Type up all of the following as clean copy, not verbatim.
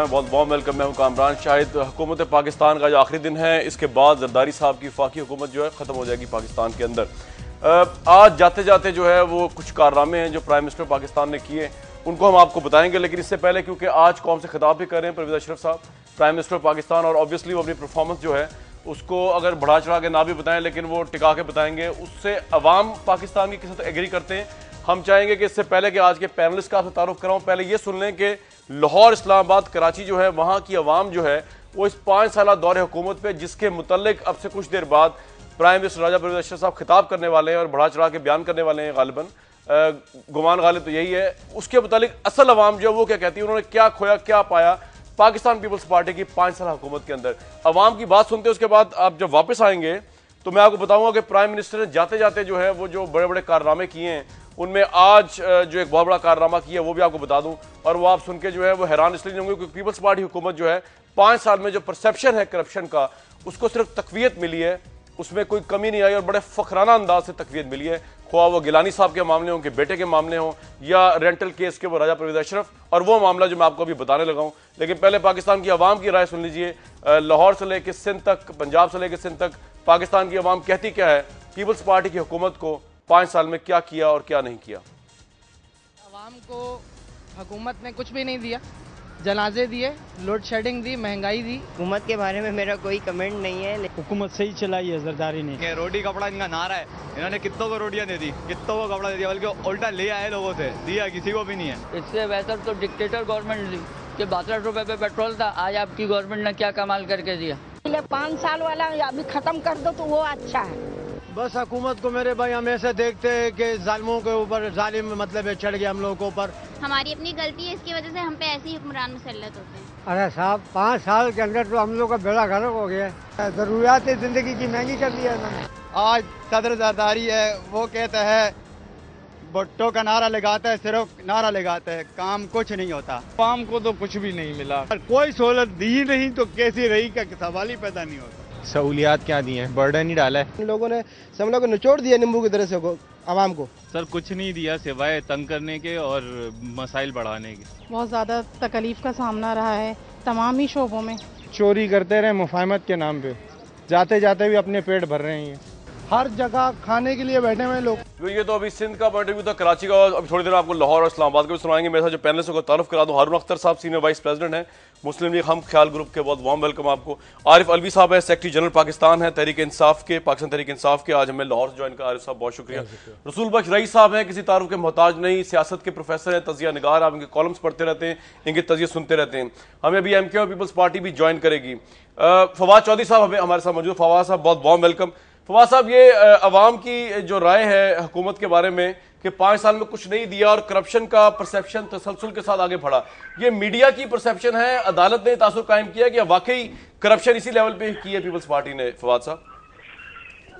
Programme में बहुत warm welcome. मैं हूं कामरान शाहिद। हुकूमत पाकिस्तान का जो आखिरी दिन है, इसके बाद जरदारी साहब की वफाकी हुकूमत जो है ख़त्म हो जाएगी पाकिस्तान के अंदर। आज जाते जाते जो है वो कुछ कारनामे हैं जो प्राइम मिनिस्टर पाकिस्तान ने किए, उनको हम आपको बताएंगे। लेकिन इससे पहले, क्योंकि आज कौम से खिताब भी कर रहे हैं परवेज़ अशरफ साहब, प्राइम मिनिस्टर पाकिस्तान, और ऑब्वियसली वो अपनी परफॉर्मेंस जो है उसको अगर बढ़ा चढ़ा के ना भी बताएं लेकिन वो टिका के बताएंगे, उससे अवाम पाकिस्तान की किसी तरह एग्री करते हैं। हम चाहेंगे कि इससे पहले कि आज के पैनलिस्ट का आपसे तारुफ कराऊं, पहले ये सुन लें कि लाहौर, इस्लामाबाद, कराची जो है वहाँ की अवाम जो है वो इस 5 साल दौरे हुकूमत पे, जिसके मुतल्लिक अब से कुछ देर बाद प्राइम मिनिस्टर राजा परवेज़ अशरफ साहब खिताब करने वाले हैं और बढ़ा चढ़ा के बयान करने वाले हैं, गालिबन गुमान गालिब तो यही है, उसके मुतालिक असल अवाम जो है वो क्या कहती है, उन्होंने क्या खोया क्या पाया पाकिस्तान पीपल्स पार्टी की 5 साल हुकूमत के अंदर। अवाम की बात सुनते हैं, उसके बाद आप जब वापस आएंगे तो मैं आपको बताऊंगा कि प्राइम मिनिस्टर ने जाते जाते जो है वो जो बड़े बड़े कारनामे किए हैं, उनमें आज जो एक बहुत बड़ा कारनामा किया वो भी आपको बता दूं, और वो आप सुन के जो है वो हैरान इसलिए नहीं होंगे क्योंकि पीपल्स पार्टी हुकूमत जो है 5 साल में जो परसेप्शन है करप्शन का, उसको सिर्फ तकवीयत मिली है, उसमें कोई कमी नहीं आई और बड़े फखराना अंदाज से तकवीयत मिली है। ख्वाह वो गिलानी साहब के मामले हों, उनके बेटे के मामले हों, या रेंटल केस के वो राजा परवेज़ अशरफ, और वो मामला जो मैं आपको अभी बताने लगा हूं। लेकिन पहले पाकिस्तान की आवाम की राय सुन लीजिए। लाहौर से लेकर सिंध तक, पंजाब से लेकर सिंध तक पाकिस्तान की आवाम कहती क्या है, पीपल्स पार्टी की हुकूमत को 5 साल में क्या किया और क्या नहीं किया। आवाम को हुकूमत ने कुछ भी नहीं दिया, जनाजे दिए, लोड शेडिंग दी, महंगाई दी। हुकूमत के बारे में मेरा कोई कमेंट नहीं है। हुकूमत सही चलाई है जरदारी ने। रोटी कपड़ा इनका नारा है, इन्होंने कितनों को रोटियां दे दी, कितनों को कपड़ा दे दिया, बल्कि उल्टा ले आए लोगों से, दिया किसी को भी नहीं है। इससे बेहतर तो डिक्टेटर गवर्नमेंट थी कि 62 रुपए पे पेट्रोल था, आज आपकी गवर्नमेंट ने क्या कमाल करके दिया। 5 साल वाला अभी खत्म कर दो तो वो अच्छा है। बस हुकूमत को मेरे भाई हम ऐसे देखते हैं कि जालिमों के ऊपर जालिम मतलब चढ़ गया हम लोगों के ऊपर। हमारी अपनी गलती है, इसकी वजह से हम पे ऐसे ही हुक्मरान मुसल्लत होते हैं। अरे साहब 5 साल के अंदर तो हम लोग का बेड़ा गर्क हो गया है, जरूरियात जिंदगी की महंगी कर दिया है। आज सदर जरदारी है, वो कहता है भुट्टो का नारा लगाता है, सिर्फ नारा लगाता है, काम कुछ नहीं होता। आवाम को तो कुछ भी नहीं मिला, कोई सहूलत दी नहीं तो कैसी रही का सवाल ही पैदा नहीं होता। सहूलियात क्या दी हैं, बर्डन ही डाला है इन लोगों ने, सब लोगों को निचोड़ दिया नींबू की तरह से आवाम को। सर कुछ नहीं दिया सिवाय तंग करने के और मसाइल बढ़ाने के। बहुत ज़्यादा तकलीफ का सामना रहा है तमाम ही शोबों में। चोरी करते रहे मुफाहमत के नाम पे, जाते जाते भी अपने पेट भर रहे हैं। हर जगह खाने के लिए बैठे हुए लोग। ये तो अभी सिंध का पॉइंट ऑफ व्यू था, कराची का, और अभी थोड़ी देर आपको लाहौर और इस्लामाबाद का भी सुनाएंगे। मेरे साथ जो पैनलिस्ट को तारुफ करा दूं, हारून अख्तर साहब सीनियर वाइस प्रेसिडेंट हैं मुस्लिम लीग हम ख्याल ग्रुप के, बहुत वार्म वेलकम आपको। आरिफ अलवी साहब है, सेक्रेटरी जनरल पाकिस्तान है तहरीक इंसाफ के, पाकिस्तान तहरीक इंसाफ के, आज हमें लाहौर से ज्वाइन कर। आरिफ साहब बहुत शुक्रिया। रसूल बख्श रईस साहब हैं, किसी तारुफ के मोहताज नहीं, सियासत के प्रोफेसर हैं, तजिया निगार, आप इनके कॉलम्स पढ़ते रहते हैं, इनके तजिए सुनते रहते हैं। हमें अभी एमके और पीपल्स पार्टी भी ज्वाइन करेगी। फवाद चौधरी साहब हमें हमारे साथ मौजूद। फवाद साहब बहुत वार्म वेलकम। फवाद साहब, ये अवाम की जो राय है हुकूमत के बारे में कि 5 साल में कुछ नहीं दिया और करप्शन का परसेप्शन तसलसल के साथ आगे बढ़ा, ये मीडिया की परसेप्शन है, अदालत ने तासुर कायम किया कि वाकई करप्शन इसी लेवल पे की है पीपल्स पार्टी ने? फवाद साहब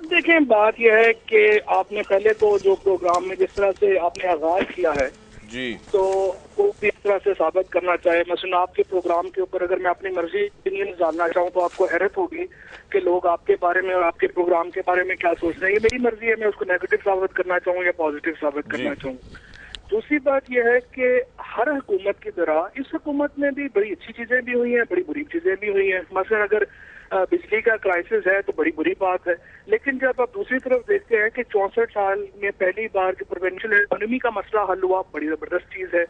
देखें, बात यह है कि आपने पहले तो जो प्रोग्राम में जिस तरह से आपने आगाज किया है जी, तो वो भी इस तरह से साबित करना चाहे, मसलन आपके प्रोग्राम के ऊपर अगर मैं अपनी मर्जी ओपिनियन जानना चाहूँ तो आपको हैरत होगी कि लोग आपके बारे में और आपके प्रोग्राम के बारे में क्या सोच रहे हैं। ये मेरी मर्जी है, मैं उसको नेगेटिव साबित करना चाहूँ या पॉजिटिव साबित करना चाहूँ। दूसरी बात यह है कि हर हुकूमत की तरह इस हुकूमत में भी बड़ी अच्छी चीजें भी हुई हैं, बड़ी बुरी चीजें भी हुई हैं। मसलन अगर बिजली का क्राइसिस है तो बड़ी बुरी बात है, लेकिन जब आप दूसरी तरफ देखते हैं कि 64 साल में पहली बार की प्रोविंशियल इकोनॉमी का मसला हल हुआ, बड़ी जबरदस्त चीज है।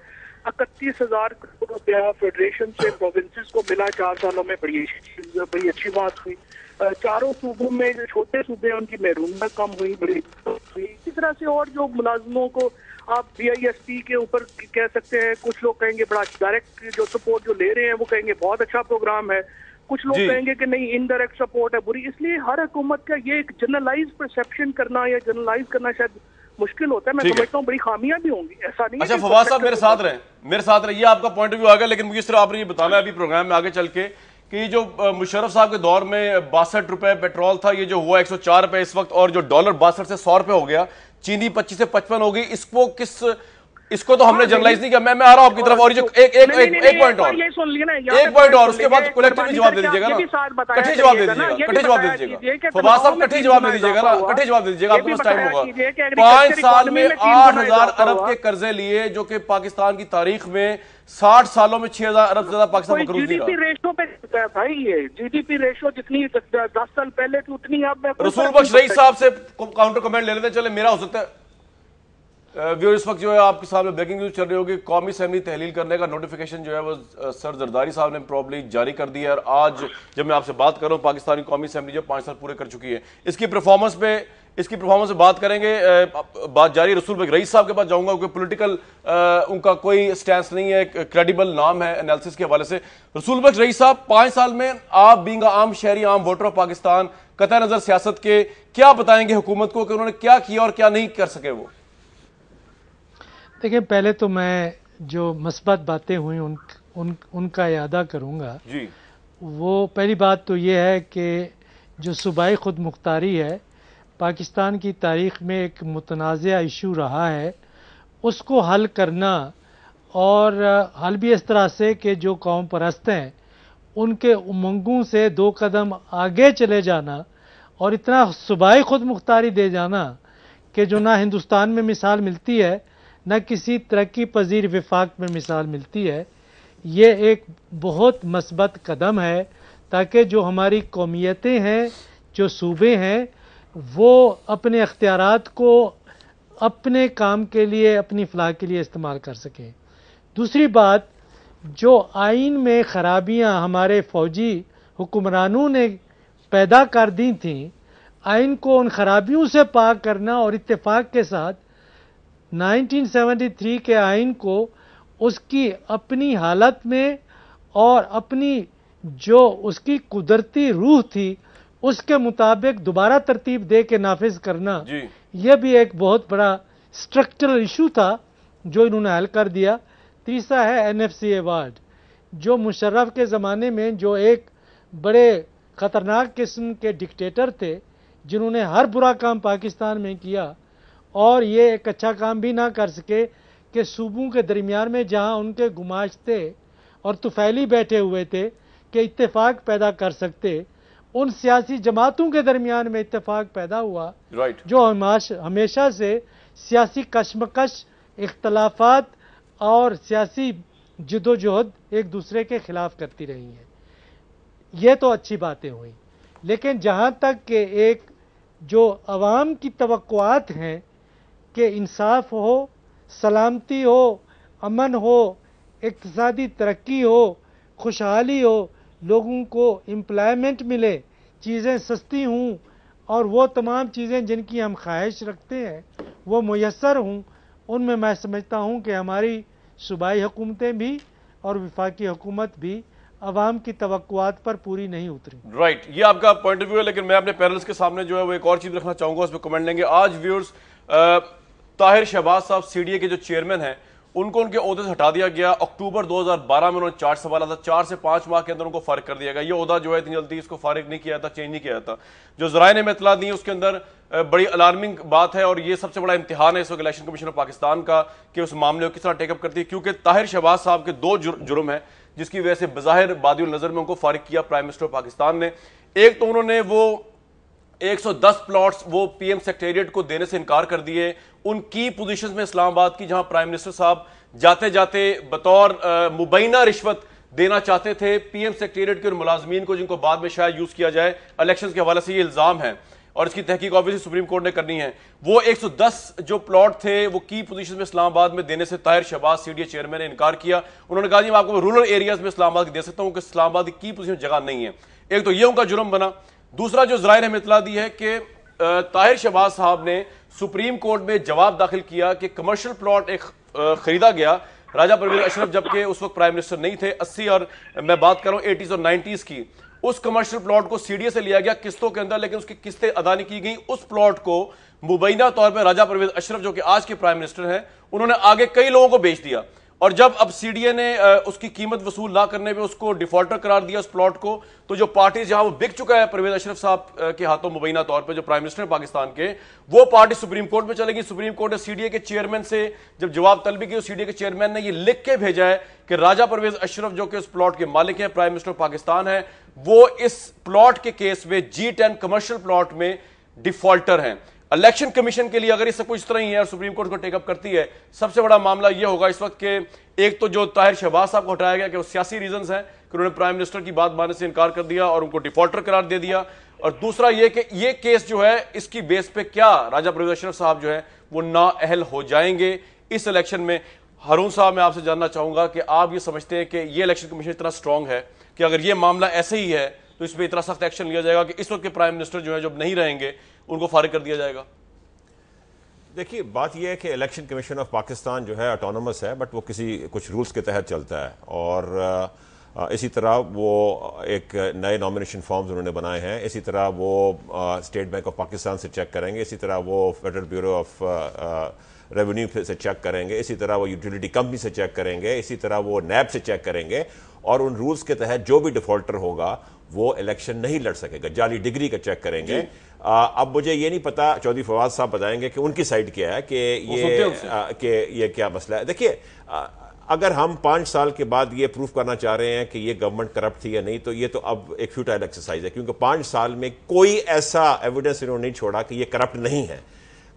31,000 करोड़ रुपया फेडरेशन से प्रोविंसेस को मिला 4 सालों में, बड़ी अच्छी बात हुई। चारों सूबों में जो छोटे सूबे हैं उनकी महरूमियत कम हुई, बड़ी हुई। इसी तरह से और जो मुलाजमों को आप BISP के ऊपर कह सकते हैं, कुछ लोग कहेंगे बड़ा डायरेक्ट जो सपोर्ट जो ले रहे हैं वो कहेंगे बहुत अच्छा प्रोग्राम है, कुछ लोग कहेंगे कि नहीं इनडायरेक्ट सपोर्ट है बुरी। इसलिए हर हुकूमत का ये एक जनरलाइज परसेप्शन करना या जनरलाइज करना शायद मुश्किल होता है। मैं समझता हूँ बड़ी खामियां भी होंगी, ऐसा नहीं। अच्छा फवाद साहब मेरे साथ रहे, ये आपका पॉइंट ऑफ व्यू आ गया, लेकिन मुझे सिर्फ आपने ये बताना है अभी प्रोग्राम में आगे चल के कि जो मुशर्रफ साहब के दौर में 62 रुपए पेट्रोल था, ये जो हुआ 104 रुपए इस वक्त, और जो डॉलर 62 से 100 रुपए हो गया, चीनी 25 से 55 हो गई, इसको किस इसको तो हमने जनरलाइज नहीं किया। मैं आ रहा हूँ आपकी तरफ, और जो एक पॉइंट और, ये सुन लिया ना, एक पॉइंट और, उसके बाद कलेक्टिवली जवाब दे दीजिएगा ना, कट्ठे जवाब दे दीजिएगा, कट्ठे जवाब दे दीजिएगा फवाद साहब, कट्ठे जवाब दे दीजिएगा ना, कट्ठे जवाब दे दीजिएगा, आपके पास टाइम होगा। 5 साल में 8,000 अरब के कर्जे लिए, जो कि पाकिस्तान की तारीख में 60 सालों में 6,000 अरब से ज्यादा पाकिस्तान में कर्ज जीडीपी रेशो पे भाई, ये जीडीपी रेशो जितनी 10 साल पहले थी उतनी अब रसूल बख्श रईस साहब से काउंटर कमेंट ले लेते हैं। चले, मेरा हो सकता है व्यूअर, इस वक्त जो है आपके सामने ब्रेकिंग न्यूज चल रही होगी, कौमी असेंबली तहलील करने का नोटिफिकेशन जो है वो सर जरदारी साहब ने प्रॉब्ली जारी कर दिया है। और आज जब मैं आपसे बात कर रहा हूँ, पाकिस्तानी कौमी असेंबली जो 5 साल पूरे कर चुकी है, इसकी परफॉर्मेंस पे बात करेंगे। बात जारी रसूल बख्श रईस साहब के पास जाऊंगा, क्योंकि पॉलिटिकल उनका कोई स्टैंड नहीं है, क्रेडिबल नाम है एनालिसिस के हवाले से। रसूल बख्श रईस साहब, 5 साल में आप बीइंग आम शहरी, आम वोटर ऑफ पाकिस्तान, कतई नजर सियासत के, क्या बताएंगे हुकूमत को कि उन्होंने क्या किया और क्या नहीं कर सके वो? देखिए, पहले तो मैं जो मस्बत बातें हुई उनका यादा करूंगा जी। वो पहली बात तो ये है कि जो सूबाई खुद मुख्तारी है, पाकिस्तान की तारीख में एक मुतनाज़ा इशू रहा है, उसको हल करना, और हल भी इस तरह से कि जो कौम परस्त हैं उनके उमंगों से 2 कदम आगे चले जाना, और इतना सूबाई खुद मुख्तारी दे जाना कि जो ना हिंदुस्तान में मिसाल मिलती है, न किसी तरक्की पजीर विफाक में मिसाल मिलती है। ये एक बहुत मस्बत कदम है, ताकि जो हमारी कौमियतें हैं, जो सूबे हैं, वो अपने अख्तियारात को अपने काम के लिए, अपनी फलाह के लिए इस्तेमाल कर सकें। दूसरी बात, जो आइन में खराबियां हमारे फौजी हुक्मरानों ने पैदा कर दी थी, आइन को उन खराबियों से पाक करना, और इत्तेफाक के साथ 1973 के आइन को उसकी अपनी हालत में और अपनी जो उसकी कुदरती रूह थी उसके मुताबिक दोबारा तरतीब दे के नाफिज करना, यह भी एक बहुत बड़ा स्ट्रक्चरल इशू था जो इन्होंने हल कर दिया। तीसरा है NFC अवार्ड, जो मुशर्रफ के ज़माने में जो एक बड़े ख़तरनाक किस्म के डिक्टेटर थे, जिन्होंने हर बुरा काम पाकिस्तान में किया, और ये एक अच्छा काम भी ना कर सके कि सूबों के दरमियान में जहां उनके गुमाश्ते और तुफैली बैठे हुए थे कि इत्तेफाक पैदा कर सकते, उन सियासी जमातों के दरमियान में इत्तेफाक पैदा हुआ, जो हमेशा से सियासी कशमकश, इख्तलाफात और सियासी जदोजहद एक दूसरे के खिलाफ करती रही हैं। ये तो अच्छी बातें हुई, लेकिन जहां तक कि एक जो अवाम की तवक्कुआत हैं कि इंसाफ हो, सलामती हो, अमन हो, इक्तिसादी तरक्की हो, खुशहाली हो, लोगों को एम्प्लॉयमेंट मिले, चीज़ें सस्ती हों, और वो तमाम चीज़ें जिनकी हम ख्वाहिश रखते हैं वो मुयस्सर हों, उनमें मैं समझता हूँ कि हमारी सूबाई हुकूमतें भी और वफाकी हुकूमत भी अवाम की तवक्कुआत पर पूरी नहीं उतरी। राइट, ये आपका पॉइंट ऑफ व्यू है, लेकिन मैं अपने पैनल्स के सामने जो है वो एक और चीज़ रखना चाहूँगा, उस पर कमेंट लेंगे। आज व्यूअर्स, ताहिर शहबाज साहब CDA के जो चेयरमैन हैं, उनको उनके ओहदे से हटा दिया गया। अक्टूबर 2012 में उन्होंने चार्ज संभाला था, 4 से 5 माह के अंदर उनको फारिग कर दिया गया। ये ओहदा जो है इतनी जल्दी इसको फारिग नहीं किया था, चेंज नहीं किया था। जो ज़राए ने इत्तला दी उसके अंदर बड़ी अलार्मिंग बात है, और ये सबसे बड़ा इम्तिहान है इस वक्त इलेक्शन कमीशन ऑफ पाकिस्तान का कि उस मामले को किस तरह टेकअप करती है, क्योंकि ताहिर शहबाज साहब के 2 जुर्म हैं जिसकी वजह से बज़ाहिर बादिउल नज़र में उनको फारिग किया प्राइम मिनिस्टर ऑफ पाकिस्तान ने। एक तो उन्होंने वो 110 प्लॉट्स वो PM सेक्रेटेरिएट को देने से इनकार कर दिए, उन की पोजीशंस में इस्लामाबाद की, जहां प्राइम मिनिस्टर साहब जाते जाते बतौर मुबैना रिश्वत देना चाहते थे PM सेक्रेटेरिएट के उन मुलाजमीन को, जिनको बाद में शायद यूज किया जाए इलेक्शन के हवाले से। ये इल्जाम है और इसकी तहकीक ऑब्वियसली सुप्रीम कोर्ट ने करनी है। वो 110 जो प्लॉट थे वो की पोजीशन में इस्लामाबाद में देने से ताहिर शहबाज CDA चेयरमैन ने इनकार किया। उन्होंने कहा जी मैं आपको रूरल एरियाज में इस्लामाबाद दे सकता हूं कि इस्लामाबाद की पोजीशन जगह नहीं है। एक तो ये उनका जुर्म बना। दूसरा जो ज़राए ने इत्तला दी है कि ताहिर शहबाज साहब ने सुप्रीम कोर्ट में जवाब दाखिल किया कि कमर्शियल प्लॉट एक खरीदा गया राजा परवेज अशरफ, जबकि उस वक्त प्राइम मिनिस्टर नहीं थे, 80 और मैं बात कर रहा हूं 80s और 90s की। उस कमर्शियल प्लॉट को CDA से लिया गया किस्तों के अंदर, लेकिन उसकी किस्तें अदा नहीं की गई। उस प्लॉट को मुबैना तौर पर राजा परवेज अशरफ, जो कि आज के प्राइम मिनिस्टर हैं, उन्होंने आगे कई लोगों को बेच दिया। और जब अब सीडीए ने उसकी कीमत वसूल ना करने पे उसको डिफॉल्टर करार दिया उस प्लॉट को, तो जो पार्टी जहां वो बिक चुका है परवेज अशरफ साहब के हाथों मुबैना तौर पे जो प्राइम मिनिस्टर पाकिस्तान के, वो पार्टी सुप्रीम कोर्ट में चलेगी। सुप्रीम कोर्ट ने सीडीए के चेयरमैन से जब जवाब तलबी की, सीडीए के चेयरमैन ने ये लिख के भेजा है कि राजा परवेज अशरफ जो कि उस प्लॉट के मालिक हैं, प्राइम मिनिस्टर पाकिस्तान है, वो इस प्लॉट के केस में G10 कमर्शियल प्लॉट में डिफॉल्टर हैं। इलेक्शन कमीशन के लिए अगर ये सब कुछ इस तरह ही है और सुप्रीम कोर्ट को टेकअप करती है, सबसे बड़ा मामला यह होगा इस वक्त के एक तो जो ताहिर शहबाज साहब को हटाया गया कि वो सियासी रीजंस हैं कि उन्होंने प्राइम मिनिस्टर की बात मानने से इनकार कर दिया और उनको डिफॉल्टर करार दे दिया, और दूसरा ये कि ये केस जो है इसकी बेस पे क्या राजा परवेज अशरफ साहब जो है वो नाअहल हो जाएंगे इस इलेक्शन में। हारून साहब, मैं आपसे जानना चाहूंगा कि आप ये समझते हैं कि ये इलेक्शन कमीशन इतना स्ट्रांग है कि अगर ये मामला ऐसे ही है तो इस पर इतना सख्त एक्शन लिया जाएगा कि इस वक्त के प्राइम मिनिस्टर जो है जब नहीं रहेंगे उनको फारिग कर दिया जाएगा? देखिए, बात यह है कि इलेक्शन कमीशन ऑफ पाकिस्तान जो है ऑटोनमस है, बट वो कुछ रूल्स के तहत चलता है, और इसी तरह वो एक नए नॉमिनेशन फॉर्म्स उन्होंने बनाए हैं, इसी तरह वो स्टेट बैंक ऑफ पाकिस्तान से चेक करेंगे, इसी तरह वो फेडरल ब्यूरो ऑफ रेवेन्यू से चेक करेंगे, इसी तरह वो यूटिलिटी कंपनी से चेक करेंगे, इसी तरह वो नैब से चेक करेंगे, और उन रूल्स के तहत जो भी डिफॉल्टर होगा वो इलेक्शन नहीं लड़ सकेगा। जाली डिग्री का चेक करेंगे। अब मुझे ये नहीं पता, चौधरी फवाद साहब बताएंगे कि उनकी साइड क्या है, कि ये क्या मसला है। देखिए, अगर हम 5 साल के बाद ये प्रूफ करना चाह रहे हैं कि ये गवर्नमेंट करप्ट थी या नहीं, तो ये तो अब एक फ्यूटाइल एक्सरसाइज है, क्योंकि 5 साल में कोई ऐसा एविडेंस इन्होंने नहीं छोड़ा कि ये करप्ट नहीं है।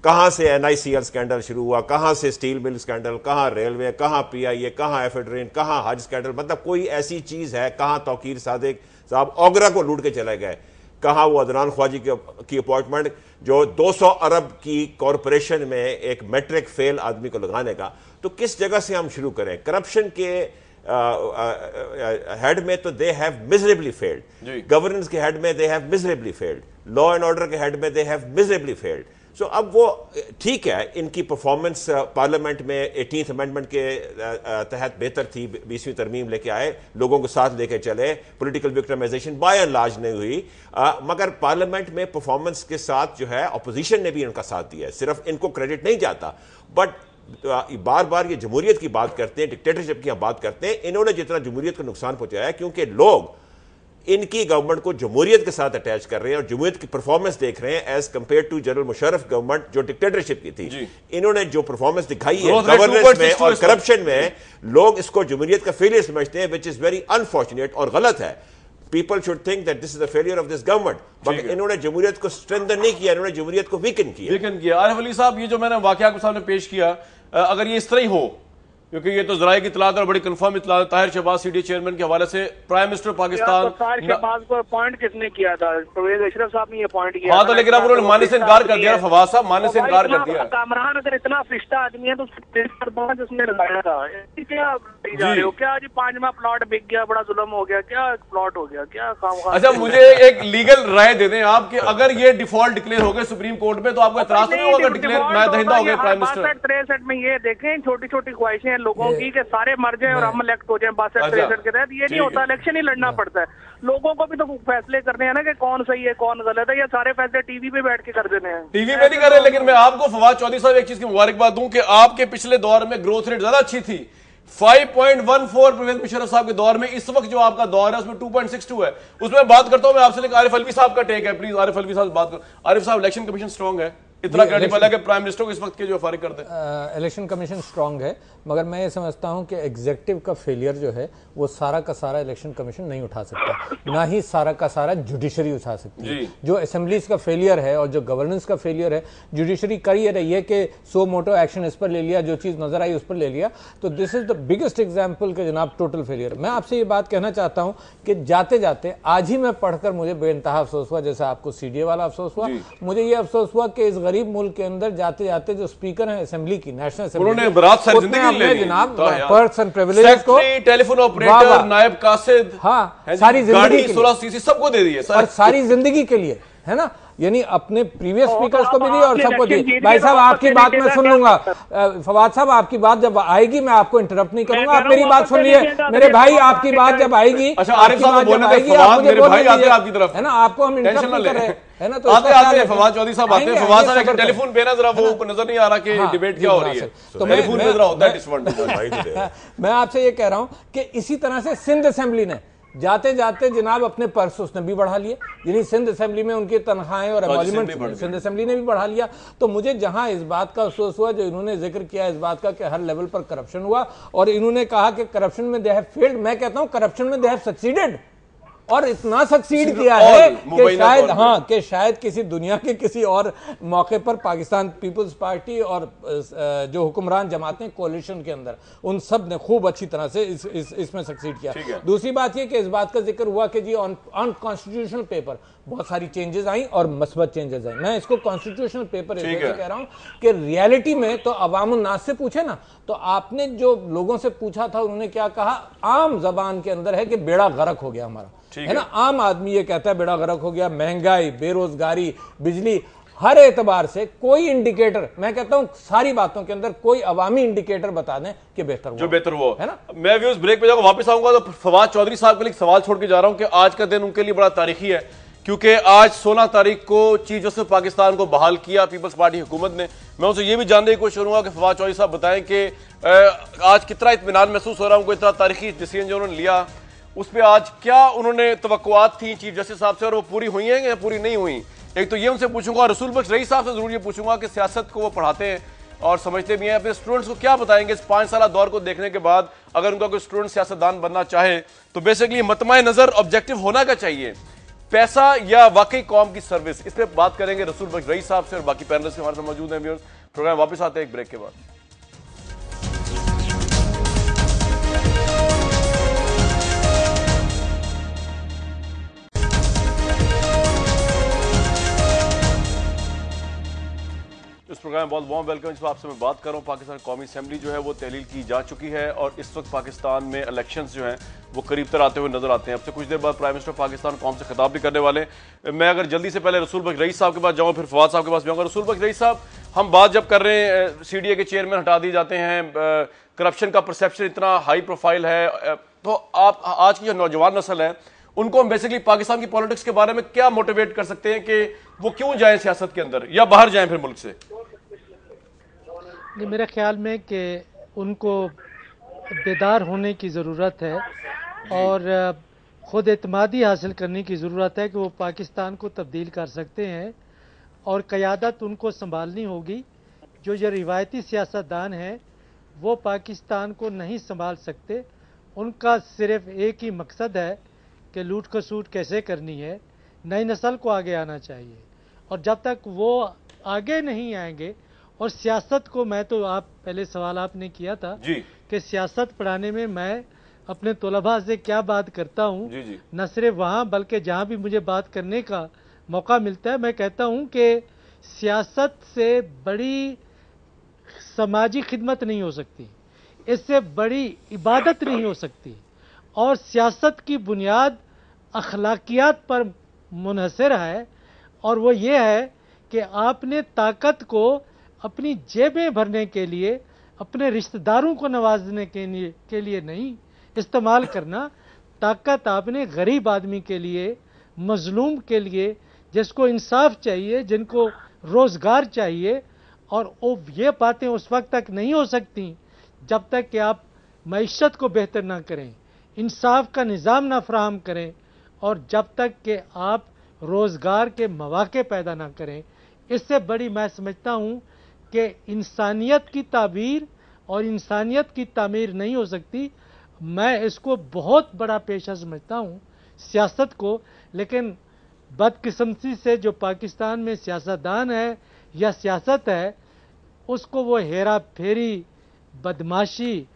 कहां से NICL स्कैंडल शुरू हुआ, कहां से स्टील मिल स्कैंडल, कहां रेलवे, कहां PIA, कहां एफेड्रेन, कहां हज स्कैंडल, मतलब कोई ऐसी चीज है, कहां तौकीर सादिक साहब ओगरा को लूट के चले गए, कहां वो अदनान ख्वाजी की अपॉइंटमेंट जो 200 अरब की कॉरपोरेशन में एक मैट्रिक फेल आदमी को लगाने का। तो किस जगह से हम शुरू करें? करप्शन के हेड में तो they have miserably failed, governance के हेड में they have miserably failed, law and order के हेड में दे हैव मिजरेबली फेल्ड। सो अब वो ठीक है, इनकी परफॉर्मेंस पार्लियामेंट में 18th अमेंडमेंट के तहत बेहतर थी, 20वीं तरमीम लेके आए, लोगों को साथ लेके चले, political victimisation by and large नहीं हुई, मगर पार्लियामेंट में परफॉर्मेंस के साथ जो है अपोजिशन ने भी इनका साथ दिया है, सिर्फ इनको क्रेडिट नहीं जाता। बट बार बार ये जमहूरियत की बात करते हैं, डिक्टेटरशिप की बात करते हैं, इन्होंने जितना जमहूरियत को नुकसान पहुंचाया है क्योंकि लोग इनकी गवर्नमेंट को जमहूरियत के साथ अटैच कर रहे हैं और जमहूरियत की परफॉर्मेंस देख रहे हैं as compare to general Musharraf government जो डिक्टेटरशिप की थी। इन्होंने जो परफॉर्मेंस दिखाई है गवर्नेंस में और करप्शन में, लोग इसको जमहूरियत का फेलियर समझते हैं, विच इज वेरी अनफॉर्चुनेट और गलत है। People should think that this is the failure of this government, but इन्होंने जमहूरियत को स्ट्रेंथन नहीं किया, इन्होंने जमहूरियत को वीकन किया। आरिफ अली साहब, ये जो मैंने वाकया आपके सामने पेश किया, अगर ये इस तरह ही हो, क्योंकि ये तो जराये की इतलात और बड़ी कंफर्म इतलात, ताहिर शहबाज सीडीए चेयरमैन के हवाले से प्राइम मिनिस्टर पाकिस्तान, ताहिर शहबाज को अपॉइंट किसने किया था? परवेज अशरफ साहब ने अपॉइंट किया। हाँ, तो लेकिन अब उन्होंने मानने से इनकार कर दिया, फवाद साहब मानने से इनकार कर दिया। कामरान अगर इतना फरिश्ता आदमी है तो उसने लगाया था, क्या जा रहे हो? क्या आज 5वां प्लॉट बिक गया, बड़ा जुल्म हो गया, क्या प्लॉट हो गया, क्या काम? अच्छा, मुझे एक लीगल राय दे दें आप कि अगर ये डिफॉल्ट डिक्लेयर हो गए सुप्रीम कोर्ट में तो आपको एतराज नहीं होगा? डिक्लेयर दहिंदा हो गए प्राइम मिनिस्टर। 63 में ये देखें, छोटी छोटी ख्वाहिशें हैं लोगों की कि सारे मर जाए और हम इलेक्ट हो जाए 62-63 के तहत, ये नहीं होता, इलेक्शन ही लड़ना पड़ता है। लोगों को भी तो फैसले करने हैं ना कि कौन सही है कौन गलत है, या सारे फैसले टीवी पे बैठ के कर देने हैं? टीवी पे नहीं कर रहे, लेकिन मैं आपको फवाद चौधरी साहब एक चीज की मुबारकबाद दूं कि आपके पिछले दौर में ग्रोथ रेट ज्यादा अच्छी थी, 5.14 परवेज मुशर्रफ साहब के दौर में। इस वक्त जो आपका दौर है उसमें 2.62 है। उसमें बात करता हूं मैं आपसे, लेकिन आरिफ अलवी साहब का टेक है, प्लीज आरिफ अलवी साहब बात करो। आरिफ साहब, इलेक्शन कमीशन स्ट्रांग है, इतना क्रेडिबल है कि प्राइम मिनिस्टर को इस वक्त के जो फारिग कर दे? इलेक्शन कमीशन स्ट्रांग है, मगर मैं ये समझता हूं कि एग्जीक्यूटिव का फेलियर जो है वो सारा का सारा इलेक्शन कमीशन नहीं उठा सकता, ना ही सारा का सारा जुडिशरी उठा सकती है। जो असेंबलीज का फेलियर है और जो गवर्नेंस का फेलियर है, जुडिशरी कर ये रही है कि सो मोटो एक्शन इस पर ले लिया, जो चीज नजर आई उस पर ले लिया। तो this is the biggest example के जनाब टोटल फेलियर। मैं आपसे ये बात कहना चाहता हूं कि जाते जाते आज ही मैं पढ़कर मुझे बेइंतहा अफसोस हुआ, जैसा आपको सीडीए वाला अफसोस हुआ, मुझे ये अफसोस हुआ कि इस गरीब मुल्क के अंदर जाते जाते जो स्पीकर हैं असेंबली की, नेशनल असेंबली, जनाब पर्क्स एंड प्रिविलेजेस को, टेलीफोन ऑपरेटर, नायब कासिद, हाँ, सारी जिंदगी 16 सीसी सबको दे दिए और सारी जिंदगी के लिए है ना, यानी अपने प्रीवियस स्पीकर्स को भी दी और सबको दी। भाई साहब आपकी बात मैं सुन लूंगा, फवाद साहब आपकी बात जब आएगी मैं आपको इंटरप्ट नहीं करूंगा, आप मेरी बात सुन लिए मेरे भाई, आपकी बात जब आएगी, आरिफ साहब बोलने आपकी तरफ है ना, आपको हम इंटरप्ट नहीं कर रहे है ना, तो आते फवाद चौधरी साहब आते हैं, फवाद साहब टेलीफोन पे ना जरा वो नजर नहीं आ रहा कि डिबेट क्या हो रही है, तो टेलीफोन पे जरा होता है। मैं आपसे ये कह रहा हूं कि इसी तरह से सिंध असेंबली ने जाते जाते जनाब अपने पर्स उसने भी बढ़ा लिए, यानी सिंध असेंबली में उनकी तनख्वाहें और एमोल्यूमेंट सिंध असेंबली ने भी बढ़ा लिया। तो मुझे जहां इस बात का अफसोस हुआ जो इन्होंने जिक्र किया इस बात का कि हर लेवल पर करप्शन हुआ, और इन्होंने कहा कि करप्शन में दे हैव फेल्ड, मैं कहता हूं करप्शन में दे हैव सक्सीडेड, और इतना सक्सीड किया है कि शायद कि शायद किसी दुनिया के किसी और मौके पर पाकिस्तान पीपल्स पार्टी और जो हुक्मरान जमातें कोalition के अंदर उन सब ने खूब अच्छी तरह से इसमें सक्सीड किया। दूसरी बात यह कि इस बात का जिक्र हुआ कि जी ऑन कॉन्स्टिट्यूशनल पेपर बहुत सारी चेंजेस आई और मस्बत चेंजेस आई। मैं इसको कॉन्स्टिट्यूशनल पेपर इसलिए कह रहा हूं कि रियलिटी में तो अवामुन नास से पूछे ना, तो आपने जो लोगों से पूछा था उन्होंने क्या कहा, आम जबान के अंदर है कि बेड़ा गर्क हो गया हमारा, है ना, आम आदमी ये कहता है बेड़ा गर्क हो गया, महंगाई, बेरोजगारी, बिजली, हर एतबार से कोई इंडिकेटर, मैं कहता हूं सारी बातों के अंदर कोई अवामी इंडिकेटर बता दें कि बेहतर हो, जो बेहतर हो, है ना। मैं भी उस ब्रेक पे जाऊंगा, वापस आऊंगा तो फवाद चौधरी साहब के लिए सवाल छोड़ के जा रहा हूं कि आज का दिन उनके लिए बड़ा तारीखी है, क्योंकि आज 16 तारीख को चीफ जस्टिस पाकिस्तान को बहाल किया पीपल्स पार्टी हुकूमत ने। मैं उनसे ये भी जानने की कोशिश करूंगा कि फवाद चौधरी साहब बताएं कि आज कितना इत्मीनान महसूस हो रहा है उनको, इतना तारीखी डिसीजन जो उन्होंने लिया उस पर आज क्या उन्होंने तवक्कुआत थी चीफ जस्टिस साहब से और वो पूरी हुई हैं या पूरी नहीं हुई। एक तो ये उनसे पूछूंगा, रसूल बख्श रईस साहब से जरूर ये पूछूंगा कि सियासत को वो पढ़ाते हैं और समझते भी हैं, अपने स्टूडेंट्स को क्या बताएंगे इस 5 साल दौर को देखने के बाद, अगर उनका कोई स्टूडेंट सियासतदान बनना चाहे तो बेसिकली मतमाए नजर ऑब्जेक्टिव होना क्या चाहिए, पैसा या वाकई कौम की सर्विस। इस पर बात करेंगे रसूल बख्श रईस साहब से और बाकी पैनलिस्ट हमारे साथ मौजूद हैं। प्रोग्राम वापस आते हैं एक ब्रेक के बाद। इस प्रोग्राम में बहुत वार्म वेलकम। इस पर आपसे मैं बात कर रहा हूँ, पाकिस्तान कौमी असेंबली जो है वो तहलील की जा चुकी है और इस वक्त पाकिस्तान में इलेक्शंस जो हैं वो करीब तर आते हुए नजर आते हैं। अब से कुछ देर बाद प्राइम मिनिस्टर पाकिस्तान कौम से खिताब भी करने वाले हैं। मैं अगर जल्दी से पहले रसूल बख्श रईस साहब के पास जाऊँ फिर फवाद साहब के पास भी आऊँगा। रसूल बख्श रईस साहब, हम बात जब कर रहे हैं CDA के चेयरमैन हटा दिए जाते हैं, करप्शन का परसेप्शन इतना हाई प्रोफाइल है, तो आप आज की जो नौजवान नस्ल है उनको हम बेसिकली पाकिस्तान की पॉलिटिक्स के बारे में क्या मोटिवेट कर सकते हैं कि वो क्यों जाएं सियासत के अंदर या बाहर जाएं फिर मुल्क से? मेरे ख्याल में कि उनको बेदार होने की ज़रूरत है और ख़ुद एतमादी हासिल करने की ज़रूरत है कि वो पाकिस्तान को तब्दील कर सकते हैं और क़यादत उनको संभालनी होगी। जो ये रिवायती सियासतदान हैं वो पाकिस्तान को नहीं संभाल सकते, उनका सिर्फ़ एक ही मकसद है कि लूट खसूट कैसे करनी है, नई नस्ल को आगे आना चाहिए। और जब तक वो आगे नहीं आएंगे, और सियासत को, मैं तो आप पहले सवाल आपने किया था कि सियासत पढ़ाने में मैं अपने तलबा से क्या बात करता हूँ, न सिर्फ वहाँ बल्कि जहाँ भी मुझे बात करने का मौका मिलता है, मैं कहता हूँ कि सियासत से बड़ी समाजी खिदमत नहीं हो सकती, इससे बड़ी इबादत नहीं हो सकती, और सियासत की बुनियाद अखलाकियात पर मुनहसर है, और वो ये है कि आपने ताकत को अपनी जेबें भरने के लिए, अपने रिश्तेदारों को नवाजने के लिए नहीं इस्तेमाल करना। ताकत आपने गरीब आदमी के लिए, मजलूम के लिए, जिसको इंसाफ चाहिए, जिनको रोज़गार चाहिए, और ये बातें उस वक्त तक नहीं हो सकती जब तक कि आप मईशत को बेहतर ना करें, इंसाफ का निज़ाम ना फराहम करें, और जब तक कि आप रोज़गार के मौके पैदा ना करें। इससे बड़ी मैं समझता हूँ कि इंसानियत की ताबीर और इंसानियत की तामीर नहीं हो सकती। मैं इसको बहुत बड़ा पेशा समझता हूँ सियासत को, लेकिन बदकिस्मती से जो पाकिस्तान में सियासतदान है या सियासत है, उसको वो हेरा फेरी, बदमाशी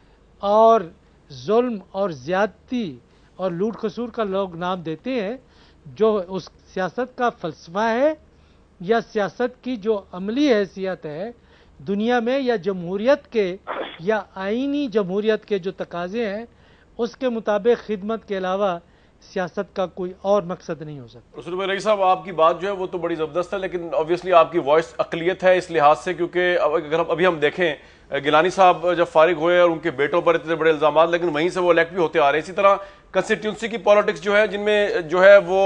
और जुल्म और ज़्यादती और लूट खसूर का लोग नाम देते हैं। जो उस सियासत का फ़लसफ़ा है या सियासत की जो अमली हैसियत है दुनिया में, या जमहूरियत के या आइनी जमहूरियत के जो तकाज़े हैं, उसके मुताबिक खिदमत के अलावा सियासत का कोई और मकसद नहीं हो सकता। रसूल भाई रईस साहब, आपकी बात जो है वो तो बड़ी ज़बरदस्त है, लेकिन ऑब्वियसली आपकी वॉइस अकलियत है इस लिहाज से, क्योंकि अगर अभी हम देखें गिलानी साहब जब फारिग हुए और उनके बेटों पर इतने बड़े इल्जाम, लेकिन वहीं से वो इलेक्ट भी होते आ रहे हैं। इसी तरह कंस्टिट्यूंसी की पॉलिटिक्स जो है, जिनमें जो है वो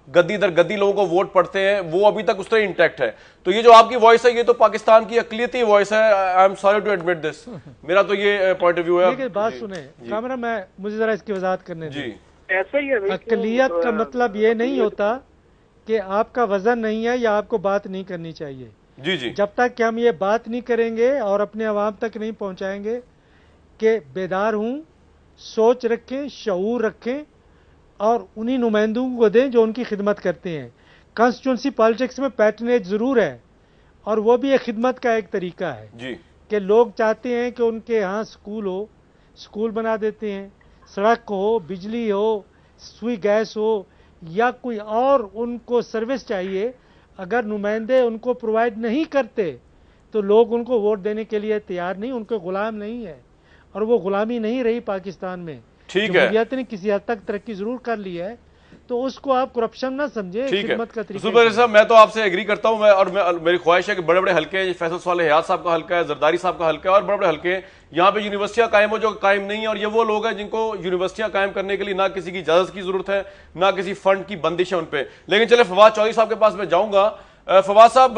गद्दी दर गद्दी लोगों को वोट पड़ते हैं, वो अभी तक उस तरह इंटैक्ट है। तो ये जो आपकी वॉइस है, ये तो पाकिस्तान की अकलियती वॉइस है। I am sorry to admit this, मेरा तो ये पॉइंट ऑफ व्यू है। लेकिन बात सुने कामरा, मैं मुझे जरा इसकी वजाहत करने जी। ऐसा ही है, अकलियत का मतलब ये नहीं होता कि आपका वजन नहीं है या आपको बात नहीं करनी चाहिए। जी जी। जब तक कि हम ये बात नहीं करेंगे और अपने अवाम तक नहीं पहुंचाएंगे कि बेदार हूं, सोच रखें, शऊर रखें और उन्हीं नुमाइंदों को दें जो उनकी खिदमत करते हैं। कॉन्स्टिट्यूंसी पॉलिटिक्स में पैटर्नेज जरूर है और वो भी एक खिदमत का एक तरीका है जी। कि लोग चाहते हैं कि उनके यहाँ स्कूल हो, स्कूल बना देते हैं, सड़क हो, बिजली हो, सुई गैस हो या कोई और उनको सर्विस चाहिए। अगर नुमाइंदे उनको प्रोवाइड नहीं करते तो लोग उनको वोट देने के लिए तैयार नहीं, उनके गुलाम नहीं है। और वो गुलामी नहीं रही पाकिस्तान में। ठीक है, जमहूरियत ने किसी हद तक तरक्की जरूर कर ली है, तो उसको आप करप्शन ना समझे, खिदमत का तरीका। साहब, मैं तो आपसे एग्री करता हूं, मेरी ख्वाहिश है कि बड़े बड़े हल्के हैं, फैसल साले हयात साहब का हल्का है, जरदारी साहब का हल्का है और बड़े बड़े हल्के हैं, यहाँ पे यूनिवर्सिटियां कायम हो जो कायम नहीं है। और ये वो लोग हैं जिनको यूनिवर्सिटियां कायम करने के लिए ना किसी की इजाजत की जरूरत है, ना किसी फंड की बंदिश है उन पर। लेकिन चले फवाद चौधरी साहब के पास मैं जाऊंगा। फवाद साहब,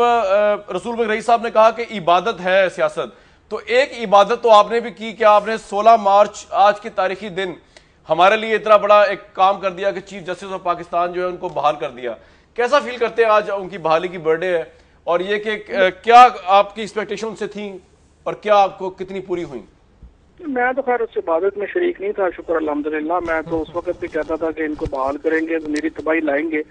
रसूल भाई रईस साहब ने कहा कि इबादत है सियासत, तो एक इबादत तो आपने भी की। क्या आपने 16 मार्च आज के तारीखी दिन हमारे लिए इतना बड़ा एक काम कर दिया कि चीफ जस्टिस ऑफ पाकिस्तान जो है उनको बहाल कर दिया। कैसा फील करते हैं आज उनकी बहाली की बर्थडे है, और ये कि क्या आपकी एक्सपेक्टेशन उनसे थी और क्या आपको कितनी पूरी हुई? मैं तो खैर उस इबादत में शरीक नहीं था, शुक्र अल्हम्दुलिल्लाह। मैं तो उस वक्त भी कहता था कि इनको बहाल करेंगे तो मेरी तबाही लाएंगे,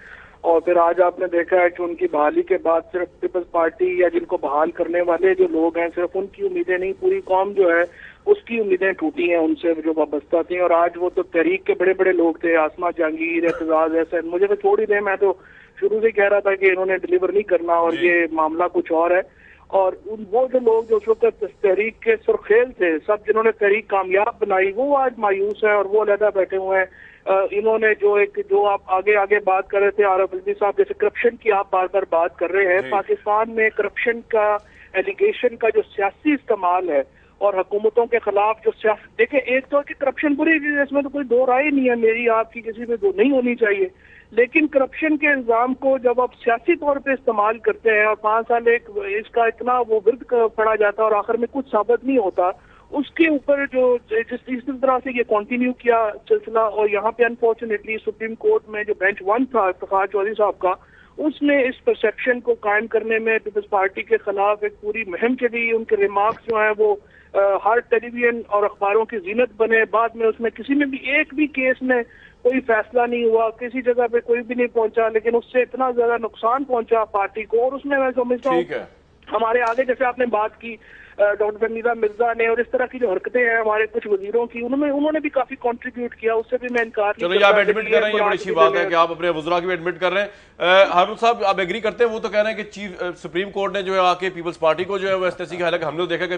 और फिर आज आपने देखा है कि उनकी बहाली के बाद सिर्फ पीपल्स पार्टी या जिनको बहाल करने वाले जो लोग हैं, सिर्फ उनकी उम्मीदें नहीं, पूरी कौम जो है उसकी उम्मीदें टूटी हैं उनसे जो वाबस्ता थी। और आज वो तो तहरीक के बड़े बड़े लोग थे, आसमा जहांगीर, एतजाज हसन, मुझे तो छोड़ ही दें, मैं तो शुरू से कह रहा था कि इन्होंने डिलीवर नहीं करना और ये मामला कुछ और है। और वो जो लोग जो उस वक्त तहरीक के सुरखेल थे, सब जिन्होंने तहरीक कामयाब बनाई, वो आज मायूस है और वो अलहदा बैठे हुए हैं। इन्होंने जो आप आगे बात कर रहे थे आरफ अलवी साहब, जैसे करप्शन की आप बार बार बात कर रहे हैं, पाकिस्तान में करप्शन का एलिगेशन का जो सियासी इस्तेमाल है और हुकूमतों के खिलाफ जो सियासत, देखिए एक तो कि करप्शन बुरी चीज है, इसमें तो कोई दो राय नहीं है, मेरी आपकी किसी में दो नहीं होनी चाहिए। लेकिन करप्शन के इल्जाम को जब आप सियासी तौर पे इस्तेमाल करते हैं और 5 साल इसका इतना वो विर्द पड़ा जाता है और आखिर में कुछ साबित नहीं होता, उसके ऊपर जो जिस तरह से ये कंटिन्यू किया सिलसिला, और यहाँ पे अनफॉर्चुनेटली सुप्रीम कोर्ट में जो बेंच 1 था इफ्तिखार चौधरी साहब का, उसने इस परसेप्शन को कायम करने में पीपल्स पार्टी के खिलाफ एक पूरी मुहिम चली। उनके रिमार्क्स जो है वो हर टेलीविजन और अखबारों की जीनत बने। बाद में उसमें किसी में भी एक भी केस में कोई फैसला नहीं हुआ, किसी जगह पे कोई भी नहीं पहुंचा, लेकिन उससे इतना ज्यादा नुकसान पहुंचा पार्टी को। और उसमें मैं समझता हूँ हमारे आगे, जैसे आपने बात की डॉक्टर फहमीदा मिर्जा ने, और इस तरह की जो हरकतें हैं हमारे कुछ वजीरों की, उन्होंने भी काफी कंट्रीब्यूट किया, उससे भी मैं इनकार नहीं करता। आप एडमिट कर रहे हैं, ये बड़ी अच्छी बात है कि आप अपने वज़रा की भी एडमिट कर रहे हैं। हारून साहब, आप एग्री करते हैं? वो तो कह रहे हैं कि सुप्रीम कोर्ट ने जो है आके पीपल्स पार्टी को जो है वो एसटीसी का, हालांकि हमने देखा कि